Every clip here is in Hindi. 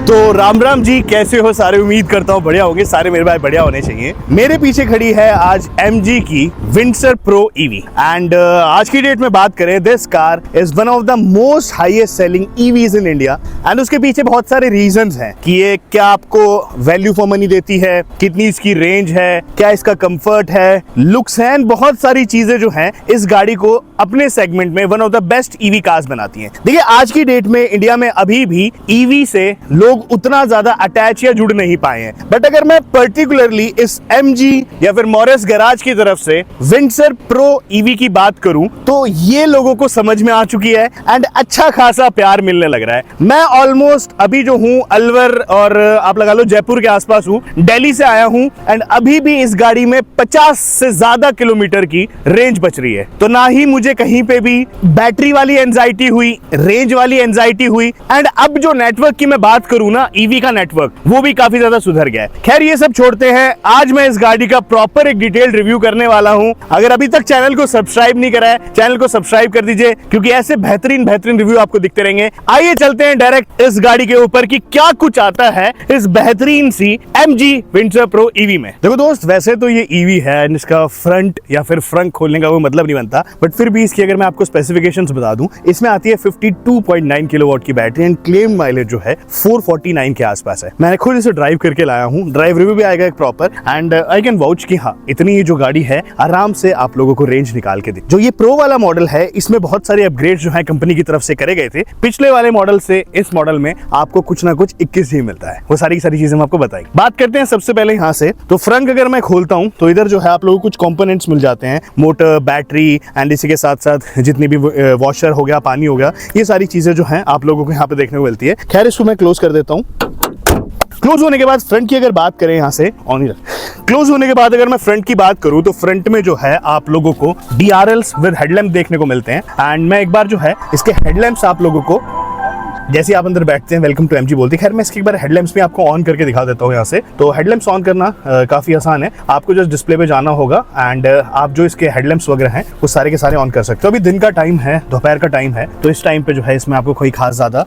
तो राम राम जी, कैसे हो सारे? उम्मीद करता हूँ बढ़िया होंगे सारे। मेरे भाई बढ़िया होने चाहिए। मेरे पीछे खड़ी है आज MG की विंडसर प्रो EV एंड आज की डेट में बात करें, this car is one of the most highest selling EVs in India and उसके पीछे बहुत सारे रीजंस हैं कि ये क्या आपको वैल्यू फॉर मनी देती है, कितनी इसकी रेंज है, क्या इसका कंफर्ट है, लुक्स है, बहुत सारी चीजें जो हैं इस गाड़ी को अपने सेगमेंट में one of the best EV cars बनाती हैं। देखिए, आज की डेट में इंडिया में अभी भी EV से लोग उतना ज्यादा अटैच या जुड़ नहीं पाए हैं, बट अगर मैं पर्टिकुलरली इस MG या फिर मॉरिस गैराज की तरफ से विंडसर प्रो EV की बात करूं तो ये लोगों को समझ में आ चुकी है एंड अच्छा खासा प्यार मिलने लग रहा है। मैं ऑलमोस्ट अभी जो हूं अलवर और आप लगा लो जयपुर के आसपास हूं, दिल्ली से आया हूं एंड अभी भी इस गाड़ी में 50 से ज्यादा किलोमीटर की रेंज बच रही है। तो ना ही मुझे कहीं पे भी बैटरी वाली एंजाइटी हुई, रेंज वाली एंजाइटी हुई एंड अब जो नेटवर्क की मैं बात करूं ना, EV का नेटवर्क वो भी काफी ज्यादा सुधर गया है। खैर ये सब छोड़ते हैं, आज मैं इस गाड़ी का प्रॉपर एक डिटेल रिव्यू करने वाला हूं। अगर अभी तक चैनल को सब्सक्राइब नहीं करा है, चैनल को सब्सक्राइब कर दीजिए क्योंकि ऐसे बेहतरीन रिव्यू आपको दिखते रहेंगे। आइए चलते हैं डायरेक्ट इस गाड़ी के ऊपर कि क्या कुछ आता है इस बेहतरीन सी MG विंडसर प्रो EV में। देखो दोस्त, वैसे तो ये EV है, इसका फ्रंट या फिर फ्रंक खोलने का कोई मतलब नहीं बनता, बट फिर भी इसकी अगर मैं आपको स्पेसिफिकेशंस बता दूं, इसमें आती है 52.9 किलोवाट की बैटरी एंड क्लेम माइलेज जो है 449 के आसपास है। मैंने खुद इसे ड्राइव करके लाया हूं, ड्राइव रिव्यू भी आएगा एक proper and I can vouch कि हाँ, इतनी जो गाड़ी है आराम से आप लोगों को रेंज निकाल के दे। जो ये प्रो वाला मॉडल है, इसमें बहुत सारे अपग्रेड जो है कंपनी की तरफ से करे गए थे। पिछले वाले मॉडल से इस मॉडल में आपको कुछ ना कुछ 21 ही मिलता है। वो सारी चीजें हम आपको बताएंगे। बात करते हैं सबसे पहले यहाँ से, तो फ्रंट अगर मैं खोलता हूँ तो इधर जो है आप लोगों को कुछ कंपोनेंट्स मिल जाते हैं, मोटर, बैटरी एंड इसी के साथ साथ जितनी भी वॉशर हो गया, पानी हो गया, ये सारी चीजें जो है आप लोगों को यहाँ पे देखने को मिलती है। खैर इसको मैं क्लोज कर देता हूँ। क्लोज होने के बाद फ्रंट की अगर बात करें, यहाँ से ऑन ही क्लोज होने के बाद अगर मैं फ्रंट की बात करूं तो फ्रंट में जो है आप लोगों को DRLs विद हेडलैम्प देखने को मिलते हैं एंड मैं एक बार जो है इसके हेडलैम्प्स आप लोगों को जैसे आप अंदर बैठते हैं वेलकम टू MG बोलते हैं। खैर मैं इसके एक बार हेडलैम्प्स भी आपको ऑन करके दिखा देता हूँ यहाँ से। तो हेडलैम्प्स ऑन करना काफी आसान है, आपको जस्ट डिस्प्ले पे जाना होगा एंड आप जो इसके हेडलैम्प्स वगैरह हैं वो सारे के सारे ऑन कर सकते हो। अभी दिन का टाइम है, दोपहर का टाइम है, तो इस टाइम पे जो है इसमें आपको कोई खास ज्यादा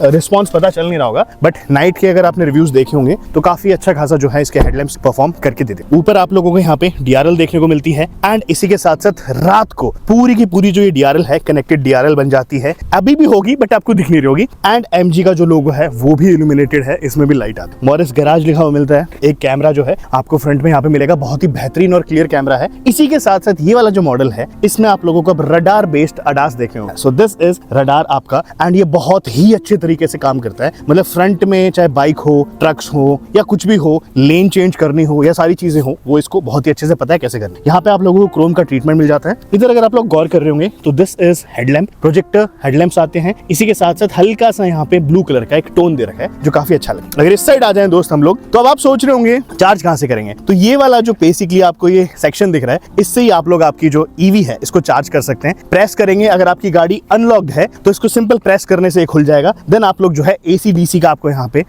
रिस्पॉन्स पता चल नहीं रहा होगा, बट नाइट के अगर आपने रिव्यूज देखे होंगे तो काफी अच्छा खासा जो है इसके हेडलैम्प्स परफॉर्म करके देते। ऊपर आप लोगों को यहाँ पे DRL देखने को मिलती है एंड इसी के साथ साथ रात को पूरी की पूरी जो ये DRL है कनेक्टेड DRL बन जाती है। अभी भी होगी बट आपको दिख नहीं रही होगी एंड MG का जो लोगो है वो भी इल्यूमिनेटेड है, इसमें भी लाइट आती है। मॉरिस गैराज लिखा हुआ मिलता है। एक कैमरा जो है आपको फ्रंट में यहाँ पे मिलेगा, बहुत ही बेहतरीन और क्लियर कैमरा है। इसी के साथ साथ ये वाला जो मॉडल है इसमें आप लोगों को रडार बेस्ड ADAS देखने को। सो दिस इज रडार आपका एंड ये बहुत ही अच्छे तरीके से काम करता है। मतलब फ्रंट में चाहे बाइक हो, ट्रक्स हो या कुछ भी हो, लेन चेंज करनी हो या सारी चीजें हो, वो इसको बहुत ही अच्छे से पता है कैसे करनी। यहाँ पे आप लोगों को क्रोम का ट्रीटमेंट मिल जाता है। इधर अगर आप लोग गौर कर रहे होंगे तो this is headlamp, projector headlamps आते हैं। इसी के साथ साथ हल्का सा यहाँ पे ब्लू कलर का एक टोन दे रखा है जो काफी अच्छा लगे। अगर इस साइड आ जाएं दोस्त हम लोग, तो अब आप सोच रहे होंगे चार्ज कहां से करेंगे, तो ये वाला जो बेसिकली आपको ये सेक्शन दिख रहा है, इससे ही आप लोग आपकी जो EV है इसको चार्ज कर सकते हैं। प्रेस करेंगे, अगर आपकी गाड़ी अनलॉक्ड है तो इसको सिंपल प्रेस करने से खुल जाएगा। देन आप लोग जो है AC DC का आपको यहाँ पे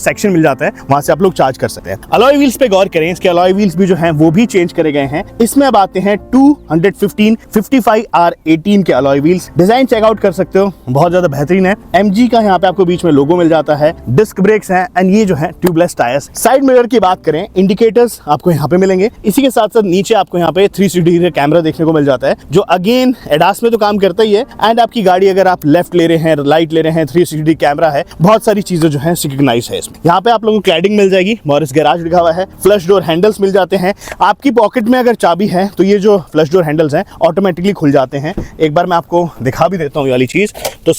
सेक्शन मिल जाता है, वहां से आप लोग चार्ज कर सकते हैं। अलॉय व्हील्स पे गौर करें, इसके अलॉय व्हील्स भी जो है वो भी चेंज करे गए हैं। इसमें अब आते हैं 215 55R18 के अलॉय व्हील्स। डिजाइन चेकआउट कर सकते हो, बहुत ज्यादा बेहतरीन है। MG का यहाँ पे आपको बीच में लोगो मिल जाता है, डिस्क ब्रेक्स हैं एंड ये जो है ट्यूबलेस टायर्स। साइड मिरर की बात करें, इंडिकेटर्स आपको यहाँ पे मिलेंगे। इसी के साथ साथ नीचे आपको यहाँ पे 360 डिग्री कैमरा देखने को मिल जाता है, जो अगेन ADAS में तो काम करता ही है एंड आपकी गाड़ी अगर आप लेफ्ट ले रहे हैं, राइट ले रहे हैं, 360 डिग्री कैमरा है, बहुत सारी चीजें जो है सिंक्रोनाइज है इसमें। यहाँ पे आप लोगों को क्लैडिंग मिल जाएगी, मॉरिस गैराज लिखा हुआ है। फ्लश डोर हैंडल्स मिल जाते हैं। आपकी पॉकेट में अगर चाबी है तो ये जो फ्लश डोर हैंडल्स हैं ऑटोमेटिकली खुल जाते हैं। एक बार मैं आपको दिखा भी देता हूँ ये वाली चीज। तो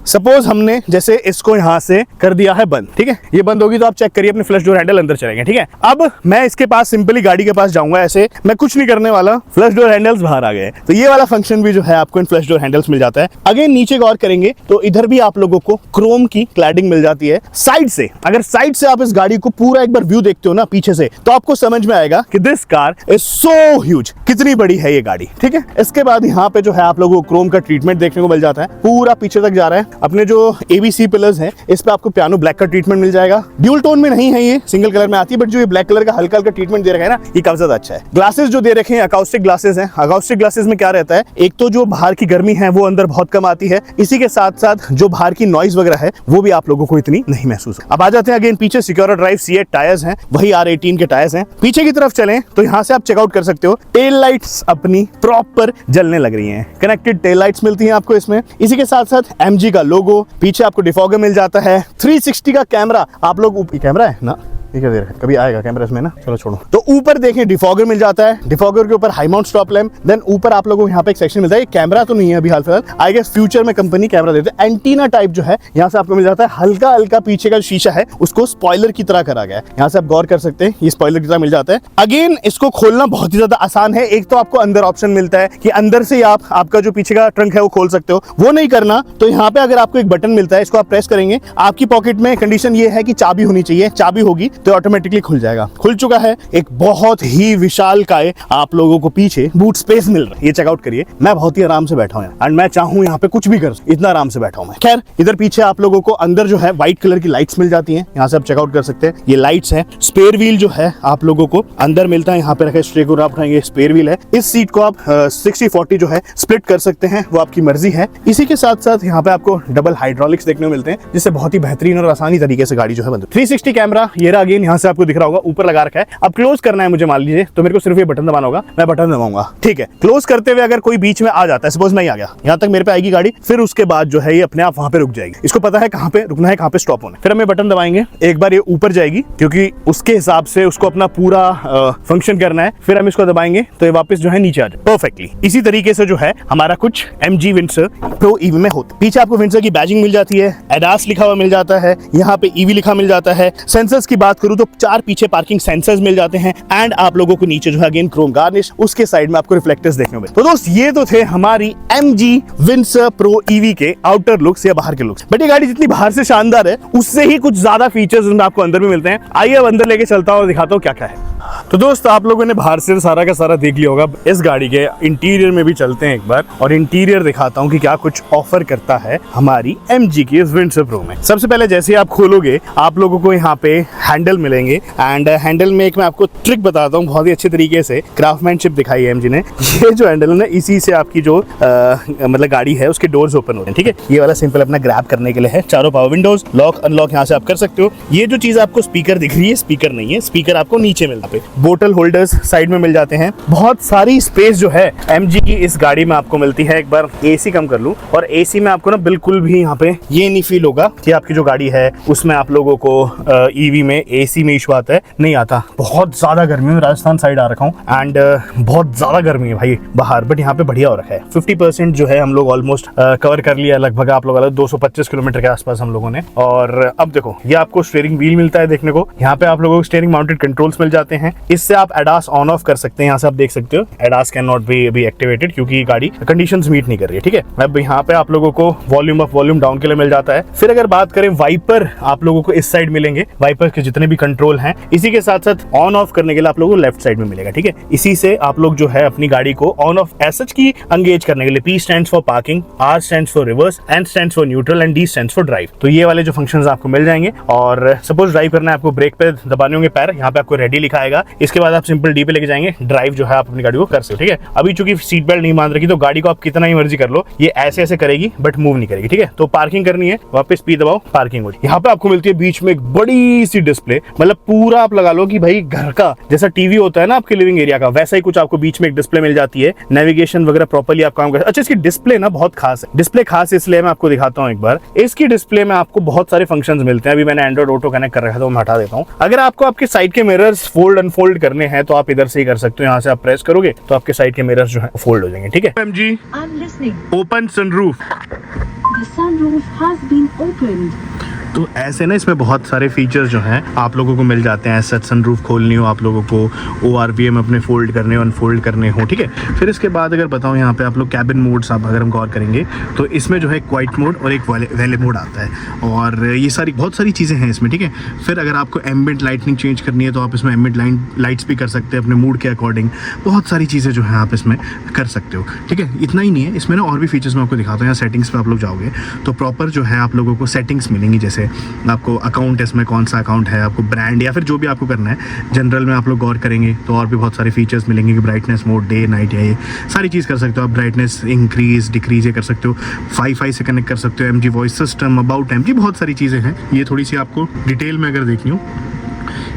सपोज हमने जैसे इसको यहाँ से कर दिया है बंद, ठीक है, ये बंद होगी तो आप चेक करिए अपने फ्लश डोर हैंडल अंदर चलेंगे, ठीक है। अब मैं इसके पास सिंपली गाड़ी के पास जाऊंगा, ऐसे मैं कुछ नहीं करने वाला, फ्लश डोर हैंडल्स बाहर आ गए। तो ये वाला फंक्शन भी जो है आपको इन फ्लश डोर हैंडल्स मिल जाता है। अगेन नीचे गौर करेंगे तो इधर भी आप लोगों को क्रोम की क्लैडिंग मिल जाती है। साइड से, अगर साइड से आप इस गाड़ी को पूरा एक बार व्यू देखते हो ना पीछे से, तो आपको समझ में आएगा कि this car is so huge, कितनी बड़ी है ये गाड़ी, ठीक है। इसके बाद यहाँ पे जो है आप लोगों को क्रोम का ट्रीटमेंट देखने को मिल जाता है, पूरा पीछे तक जा रहा है। अपने जो ABC पिलर्स हैं इस पे आपको पियानो ब्लैक का ट्रीटमेंट मिल जाएगा। ड्यूल टोन में नहीं है, ये सिंगल कलर में आती है, बट जो ये ब्लैक कलर का हल्का हल्का ट्रीटमेंट दे रखा है ना, ये काफी ज्यादा अच्छा है। ग्लासेस जो दे रखे हैं अकाउस्टिक ग्लासेस हैं। अकाउस्टिक ग्लासेस में क्या रहता है, एक तो जो बाहर की गर्मी है वो अंदर बहुत कम आती है, इसी के साथ साथ जो बाहर की नॉइज वगैरह है वो भी आप लोगों को इतनी नहीं महसूस। अब आ जाते हैं अगेन पीछे, सिक्योर ड्राइव C8 टायर्स हैं, वही R18 के टायर्स हैं। पीछे की तरफ चलें तो यहाँ से आप चेकआउट कर सकते हो, टेल लाइट्स अपनी प्रॉपर जलने लग रही हैं, कनेक्टेड टेल लाइट्स मिलती हैं आपको इसमें। इसी के साथ साथ MG का लोगो, पीछे आपको डिफॉगर मिल जाता है, 360 का कैमरा। आप लोग कैमरा है ना, ये क्या दे रहा है, कभी आएगा कैमरा इसमें ना, चलो छोड़ो। तो ऊपर देखें डिफॉगर मिल जाता है, डिफॉगर के ऊपर high mount stop lamp, then ऊपर आप लोगों को यहाँ पे एक सेक्शन मिलता है। ये कैमरा तो नहीं है अभी हाल फिलहाल, आई गेस फ्यूचर में कंपनी कैमरा देते हैं। एंटीना टाइप जो है यहाँ से आपको मिल जाता है, हल्का हल्का पीछे का शीशा है उसको स्पॉइलर की तरह करा गया है, यहाँ से आप गौर कर सकते हैं, ये स्पॉइलर की तरह मिल जाता है। अगेन इसको खोलना बहुत ही ज्यादा आसान है। एक तो आपको अंदर ऑप्शन मिलता है कि अंदर से आप आपका जो पीछे का ट्रंक है वो खोल सकते हो, वो नहीं करना तो यहाँ पे अगर आपको एक बटन मिलता है, इसको आप प्रेस करेंगे, आपकी पॉकेट में कंडीशन ये है कि चाबी होनी चाहिए, चाबी होगी तो ऑटोमेटिकली खुल जाएगा। खुल चुका है। एक बहुत ही विशालकाय आप लोगों को पीछे बूट स्पेस मिल रहा है, ये चेकआउट करिए। मैं बहुत ही आराम से बैठा हूं एंड मैं चाहूं यहाँ पे कुछ भी कर, इतना आराम से बैठा हूं मैं। खैर इधर पीछे आप लोगों को अंदर जो है व्हाइट कलर की लाइट्स मिल जाती हैं, यहाँ से आप चेकआउट कर सकते हैं, ये लाइट्स हैं। स्पेयर व्हील जो है आप लोगों को अंदर मिलता है, यहाँ पे रखे स्ट्रे को आप उठाएंगे, स्पेयर व्हील है। इस सीट को आप 60-40 जो है स्प्लिट कर सकते हैं, वो आपकी मर्जी है। इसी के साथ साथ यहाँ पे आपको डबल हाइड्रोलिक्स देखने को मिलते हैं, जिससे बहुत ही बेहतरीन और आसानी तरीके से गाड़ी जो है बंद। 360 कैमरा ये रहा, अगेन यहाँ से आपको दिख रहा होगा, ऊपर लगा रखा है। अब क्लोज करना है मुझे, मान लीजिए, तो मेरे को सिर्फ ये बटन दबाना होगा, मैं बटन दबाऊंगा, ठीक है। क्लोज करते हुए अगर कोई बीच में आ जाता है, सपोज मैं ही आ गया, यहाँ तक मेरे पे आएगी गाड़ी, फिर उसके बाद जो है ये अपने आप वहां पे रुक जाएगी। इसको पता है कहाँ पे रुकना है, कहाँ पे स्टॉप होना है। फिर हम ये बटन दबाएंगे, एक बार ये ऊपर जाएगी क्योंकि उसके हिसाब से उसको अपना पूरा फंक्शन करना है। फिर हम इसको दबाएंगे तो ये वापस जो है नीचे आ जाए परफेक्टली। इसी तरीके से जो है हमारा कुछ MG विंडसर प्रो ईवी में होता है। पीछे आपको विंडसर की बैजिंग मिल जाती है, एडास लिखा हुआ मिल जाता है, यहाँ पे EV लिखा मिल जाता है। सेंसर्स की बात करूँ तो 4 पीछे पार्किंग सेंसर्स मिल जाते हैं एंड आप लोगों को नीचे जो है अगेन क्रोम गार्निश, उसके साइड में आपको रिफ्लेक्टर्स देखने को मिलते हैं। तो दोस्त ये तो थे हमारी MG विंडसर प्रो ईवी के आउटर लुक्स या बाहर के लुक्स। बट ये गाड़ी जितनी बाहर से शानदार है उससे ही कुछ ज्यादा फीचर्स आपको अंदर भी मिलते हैं। आइए अब अंदर लेके चलता हूँ और दिखाता हूँ क्या क्या है। तो दोस्त आप लोगों ने बाहर से सारा का सारा देख लिया होगा, इस गाड़ी के इंटीरियर में भी चलते हैं एक बार और इंटीरियर दिखाता हूँ कि क्या कुछ ऑफर करता है हमारी MG की इस विंडसर प्रो में। सबसे पहले जैसे आप खोलोगे आप लोगों को यहाँ पे हैंडल मिलेंगे एंड हैंडल में एक मैं आपको ट्रिक बताता हूँ, बहुत ही अच्छे तरीके से क्राफ्टमैनशिप दिखाई है MG ने। ये जो हैंडल है ना, इसी से आपकी जो मतलब गाड़ी है उसके डोर्स ओपन होते हैं, ठीक है। ये वाला सिंपल अपना ग्रैब करने के लिए है, चारों पावर विंडोज लॉक अनलॉक यहाँ से आप कर सकते हो। ये जो चीज आपको स्पीकर दिख रही है, स्पीकर नहीं है, स्पीकर आपको नीचे मिलता है। बोतल होल्डर्स साइड में मिल जाते हैं, बहुत सारी स्पेस जो है MG की इस गाड़ी में आपको मिलती है। एक बार AC कम कर लूं और AC में आपको ना बिल्कुल भी यहाँ पे ये नहीं फील होगा कि आपकी जो गाड़ी है उसमें आप लोगों को EV में AC में इशू आता है, नहीं आता। बहुत ज्यादा गर्मी है, राजस्थान साइड आ रखा हूँ एंड बहुत ज्यादा गर्मी है भाई बाहर, बट यहाँ पे बढ़िया हो रखा है। 50% जो है हम लोग ऑलमोस्ट कवर कर लिया लगभग, आप लोग 225 किलोमीटर के आसपास हम लोगों ने। और अब देखो ये आपको स्टीयरिंग व्हील मिलता है देखने को, यहाँ पे आप लोगों को स्टीयरिंग माउंटेड कंट्रोल्स मिल जाते हैं। इससे आप एडास ऑन ऑफ कर सकते हैं, यहाँ से आप देख सकते हो ADAS can not be activated क्योंकि ये गाड़ी कंडीशंस मीट नहीं कर रही है, ठीक है। अब यहाँ पे आप लोगों को वॉल्यूम अप वॉल्यूम डाउन के लिए मिल जाता है। फिर अगर बात करें वाइपर, आप लोगों को इस साइड मिलेंगे, वाइपर के जितने भी कंट्रोल हैं। इसी के साथ साथ ऑन ऑफ करने के लिए आप लोगों को लेफ्ट साइड में मिलेगा, ठीक है। इसी से आप लोग जो है अपनी गाड़ी को ऑन ऑफ एसएच की एंगेज करने के लिए P stands for parking, R stands for reverse, N stands for neutral and D stands for drive. तो ये वाले जो फंक्शंस आपको मिल जाएंगे। और सपोज ड्राइव करना है आपको, ब्रेक पे दबाने होंगे पैर, यहाँ पे आपको रेडी लिखा आएगा। इसके बाद आप सिंपल D पे लेके जाएंगे, ड्राइव जो है आप अपनी गाड़ी को कर सकते हो, ठीक है। अभी चूंकि सीट बेल्ट नहीं बांध रखी तो गाड़ी को आप कितना ही मर्जी कर लो, ये ऐसे ऐसे करेगी बट मूव नहीं करेगी, ठीक है। तो पार्किंग करनी है, वापस P दबाओ, पार्किंग हो जाए। यहाँ पे आपको मिलती है बीच में एक बड़ी सी डिस्प्ले, मतलब पूरा आप लगा लो कि भाई घर का जैसा टीवी होता है ना आपके लिविंग एरिया का, वैसा ही कुछ आपको बीच में एक डिस्प्ले मिल जाती है। नेविगेशन वगैरह प्रॉपर्ली आप काम कर। अच्छा, इसकी डिस्प्ले ना बहुत खास है। डिस्प्ले खास इसलिए मैं आपको दिखाता हूँ एक बार। इसकी डिस्प्ले में आपको बहुत सारे फंक्शंस मिलते हैं। अभी मैंने एंड्रॉइड ऑटो कनेक्ट कर रखा था, मैं हटा देता हूँ। अगर आपको आपके साइड के मिरर्स फोल्ड अनफोल्ड करने हैं तो आप इधर से ही कर सकते हो। यहाँ से आप प्रेस करोगे तो आपके साइड के मिरर्स जो है फोल्ड हो जाएंगे, ठीक है। MG open sunroof. The sunroof has been opened. तो ऐसे ना इसमें बहुत सारे फीचर्स जो हैं आप लोगों को मिल जाते हैं। सच सनरूफ खोलनी हो आप लोगों को, ORVM अपने फोल्ड करने हो, अनफोल्ड करने हो, ठीक है। फिर इसके बाद अगर बताऊँ यहाँ पे आप लोग कैबिन मोड्स आप अगर हम गौर करेंगे तो इसमें जो है क्वाइट मोड और एक वैले मोड आता है, और ये सारी बहुत सारी चीज़ें हैं इसमें, ठीक है। फिर अगर आपको एम्बिएंट लाइटनिंग चेंज करनी है तो आप इसमें एम्बिएंट लाइट्स भी कर सकते हैं अपने मूड के अकॉर्डिंग। बहुत सारी चीज़ें जो है आप इसमें कर सकते हो, ठीक है। इतना ही नहीं है इसमें ना, और भी फीचर्स मैं आपको दिखाता हूँ। यहाँ सेटिंग्स पे आप लोग जाओगे तो प्रॉपर जो है आप लोगों को सेटिंग्स मिलेंगी, जैसे आपको अकाउंट इसमें कौन सा अकाउंट है, आपको ब्रांड या फिर जो भी आपको करना है। जनरल में आप लोग गौर करेंगे तो और भी बहुत सारे फीचर्स मिलेंगे कि ब्राइटनेस मोड, डे नाइट, या ये सारी चीज़ कर सकते हो आप। ब्राइटनेस इंक्रीज डिक्रीज ये कर सकते हो, वाईफाई से कनेक्ट कर सकते हो, MG voice system, about time, बहुत सारी चीज़ें हैं। ये थोड़ी सी आपको डिटेल में अगर देखनी हो,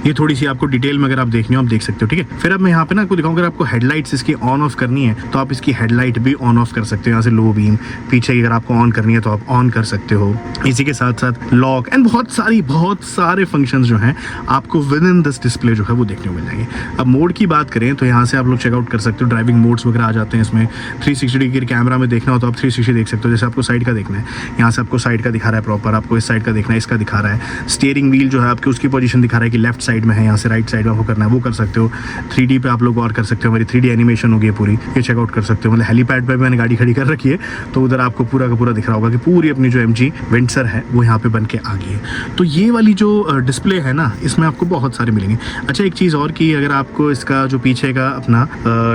ये थोड़ी सी आपको डिटेल में अगर आप देखनी हो आप देख सकते हो, ठीक है। फिर अब मैं यहाँ पे ना आपको दिखाऊंगा, अगर आपको हेडलाइट्स इसकी ऑन ऑफ करनी है तो आप इसकी हेडलाइट भी ऑन ऑफ कर सकते हो। यहाँ से लो बीम, पीछे की अगर आपको ऑन करनी है तो आप ऑन कर सकते हो। इसी के साथ साथ लॉक एंड बहुत सारे फंक्शंस जो हैं आपको विद इन दिस डिस्प्ले जो है वो देखने को मिल जाएंगे। अब मोड की बात करें तो यहाँ से आप लोग चेकआउट कर सकते हो, ड्राइविंग मोड्स वगैरह आ जाते हैं इसमें। 360 डिग्री कैमरा में देखना हो तो आप 360 देख सकते हो। जैसे आपको साइड का देखना है, यहाँ से आपको साइड का दिखा रहा है प्रॉपर, आपको इस साइड का देखना है, इसका दिखा रहा है। स्टीयरिंग व्हील जो है आपकी उसकी पोजीशन दिखा रहा है कि लेफ्ट साइड में है, यहाँ से राइट साइड में आपको करना है वो कर सकते हो। 3D पे आप लोग और कर सकते हो, हमारी 3D एनिमेशन होगी पूरी, ये चेकआउट कर सकते हो। मतलब हेलीपैड पे मैंने गाड़ी खड़ी कर रखी है तो उधर आपको पूरा का पूरा दिख रहा होगा कि पूरी अपनी जो MG विंडसर है वो यहाँ पे बन के आ गई है। तो ये वाली जो डिस्प्ले है ना, इसमें आपको बहुत सारे मिलेंगे। अच्छा एक चीज़ और कि अगर आपको इसका जो पीछे का अपना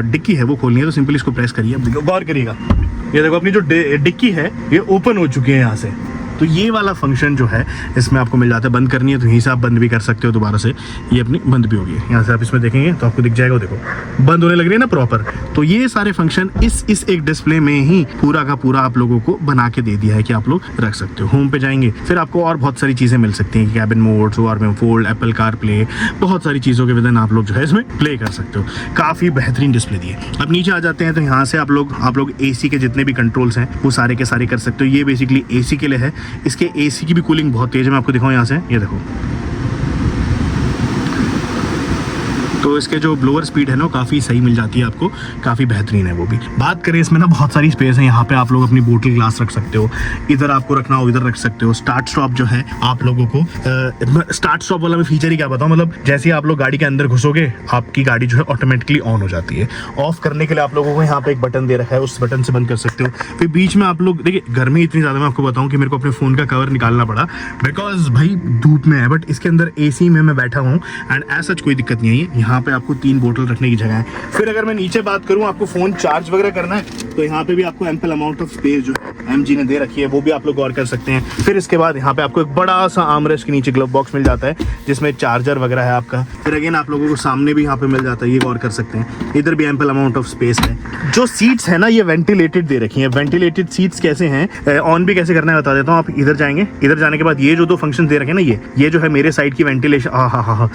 डिक्की है वो खोलनी है तो सिंपली इसको प्रेस करिए। अब गौर करिएगा, ये देखो अपनी जो डिक्की है ये ओपन हो चुकी है यहाँ से। तो ये वाला फंक्शन जो है इसमें आपको मिल जाता है। बंद करनी है तो यहीं से आप बंद भी कर सकते हो दोबारा से, ये अपनी बंद भी होगी। यहाँ से आप इसमें देखेंगे तो आपको दिख जाएगा, देखो बंद होने लग रही है ना प्रॉपर। तो ये सारे फंक्शन इस एक डिस्प्ले में ही पूरा का पूरा आप लोगों को बना के दे दिया है कि आप लोग रख सकते हो। होम पे जाएंगे फिर आपको और बहुत सारी चीज़ें मिल सकती हैं, cabin modes, ORVM fold, Apple car play, बहुत सारी चीज़ों के विदन आप लोग जो है इसमें प्ले कर सकते हो। काफ़ी बेहतरीन डिस्प्ले दी है। अब नीचे आ जाते हैं तो यहाँ से आप लोग AC के जितने भी कंट्रोल्स हैं वो सारे के सारे कर सकते हो। ये बेसिकली AC के लिए है, इसके AC की भी कूलिंग बहुत तेज है। मैं आपको दिखाऊं यहाँ से, ये देखो तो इसके जो ब्लोअर स्पीड है ना काफ़ी सही मिल जाती है आपको, काफ़ी बेहतरीन है वो भी। बात करें इसमें ना बहुत सारी स्पेस है। यहाँ पे आप लोग अपनी बोतल ग्लास रख सकते हो, इधर आपको रखना हो इधर रख सकते हो। स्टार्ट स्टॉप जो है आप लोगों को स्टार्ट स्टॉप वाला मैं फीचर ही क्या बताऊँ, मतलब जैसे ही आप लोग गाड़ी के अंदर घुसोगे आपकी गाड़ी जो है ऑटोमेटिकली ऑन हो जाती है। ऑफ करने के लिए आप लोगों को यहाँ पे एक बटन दे रखा है, उस बटन से बंद कर सकते हो। फिर बीच में आप लोग देखिए, गर्मी इतनी ज़्यादा मैं आपको बताऊँ कि मेरे को अपने फ़ोन का कवर निकालना पड़ा बिकॉज भाई धूप में है, बट इसके अंदर AC में मैं बैठा हूँ एंड ऐसा सच कोई दिक्कत नहीं है। यहाँ पे आपको 3 बोतल रखने की जगह है। फिर अगर मैं नीचे बात करूं, आपको फोन चार्ज वगैरह करना है तो यहाँ पे भी आपको एम्पल अमाउंट ऑफ स्पेस जो MG ने दे रखी है वो भी आप लोग गौर कर सकते हैं। फिर इसके बाद यहाँ पे आपको एक बड़ा सा आर्मरेस्ट के नीचे ग्लव बॉक्स मिल जाता है जिसमें चार्जर वगैरह है आपका। फिर अगेन आप लोगों को सामने भी यहाँ पे मिल जाता है, ये गौर कर सकते हैं। इधर भी एम्पल अमाउंट ऑफ स्पेस है। जो सीट्स है ना ये वेंटिलेटेड दे रखी है। वेंटिलेटेड सीट्स कैसे हैं, ऑन भी कैसे करना है बता देता हूँ। आप इधर जाएंगे, इधर जाने के बाद ये जो 2 फंक्शन दे रखे हैं ना, ये जो है मेरे साइड की वेंटिलेशन। हाँ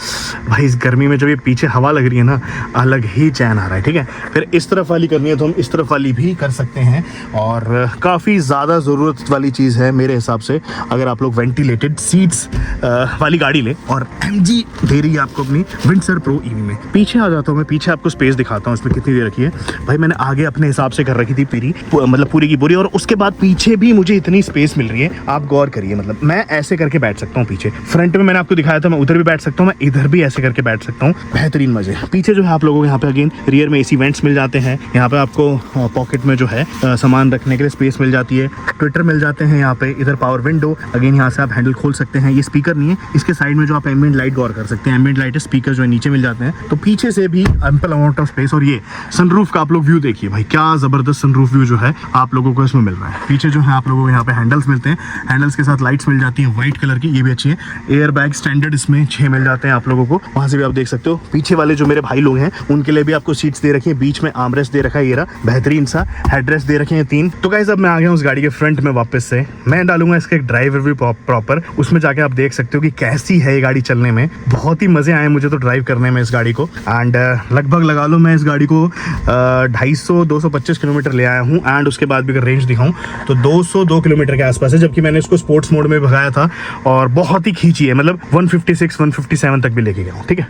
भाई इस गर्मी में जब ये पीछे हवा लग रही है ना अलग ही चैन आ रहा है, ठीक है। फिर इस तरफ वाली करनी है तो हम इस तरफ वाली भी कर सकते हैं, और काफ़ी ज़्यादा ज़रूरत वाली चीज़ है मेरे हिसाब से अगर आप लोग वेंटिलेटेड सीट्स वाली गाड़ी लें। और MG दे रही है आपको अपनी विंडसर प्रो EV में। पीछे आ जाता हूँ मैं, पीछे आपको स्पेस दिखाता हूँ इसमें कितनी दे रखी है। भाई मैंने आगे अपने हिसाब से कर रखी थी पूरी की पूरी, और उसके बाद पीछे भी मुझे इतनी स्पेस मिल रही है, आप गौर करिए। मतलब मैं ऐसे करके बैठ सकता हूँ पीछे। फ्रंट में मैंने आपको दिखाया था मैं उधर भी बैठ सकता हूँ, मैं इधर भी ऐसे करके बैठ सकता हूँ, बेहतरीन मजे। पीछे जो है आप लोगों को यहाँ पे अगेन रियर में AC वेंट्स मिल जाते हैं। यहाँ पे आपको पॉकेट में जो है सामान रखने के लिए स्पेस मिल जाती है। ट्विटर मिल जाते हैं यहाँ पे। इधर पावर विंडो, अगेन यहाँ से आप हैंडल खोल सकते हैं। ये स्पीकर नहीं है, इसके साइड में जो आप एम्बिएंट लाइट गौर कर सकते हैं, एम्बिएंट लाइट स्पीकर जो है नीचे मिल जाते हैं। तो पीछे से भी एम्पल अमाउंट ऑफ स्पेस। और ये सनरूफ का आप लोग व्यू देखिए भाई, क्या जबरदस्त सनरूफ व्यू जो है आप लोगों को इसमें मिल रहा है। पीछे जो है आप लोगों को यहाँ पे हैंडल्स मिलते हैं, हैंडल्स के साथ लाइट्स मिल जाती है व्हाइट कलर की, ये भी अच्छी है। एयर बैग स्टैंडर्ड इसमें 6 मिल जाते हैं आप लोगों को, वहां से भी आप देख सकते हो। पीछे वाले जो मेरे भाई लोग हैं उनके लिए भी आपको सीट्स दे रखी है, बीच में आर्मरेस्ट दे रखा है, ये रहा बेहतरीन सा। हेडरेस्ट दे रखे हैं 3। तो गाइस अब मैं आ गया हूँ उस गाड़ी के फ्रंट में वापस से। मैं डालूंगा इसका एक ड्राइव रिव्यू प्रॉपर, उसमें जाके आप देख सकते हो कि कैसी है ये गाड़ी चलने में। बहुत ही मजे आए मुझे तो ड्राइव करने में इस गाड़ी को। एंड लगभग लगा लो मैं इस गाड़ी को 250-225 किलोमीटर ले आया हूँ। एंड उसके बाद भी अगर रेंज दिखाऊं तो 202 किलोमीटर के आसपास है, जबकि मैंने इसको स्पोर्ट्स मोड में भगाया था और बहुत ही खींची है। मतलब 156-157 तक भी लेके गया हूँ, ठीक है।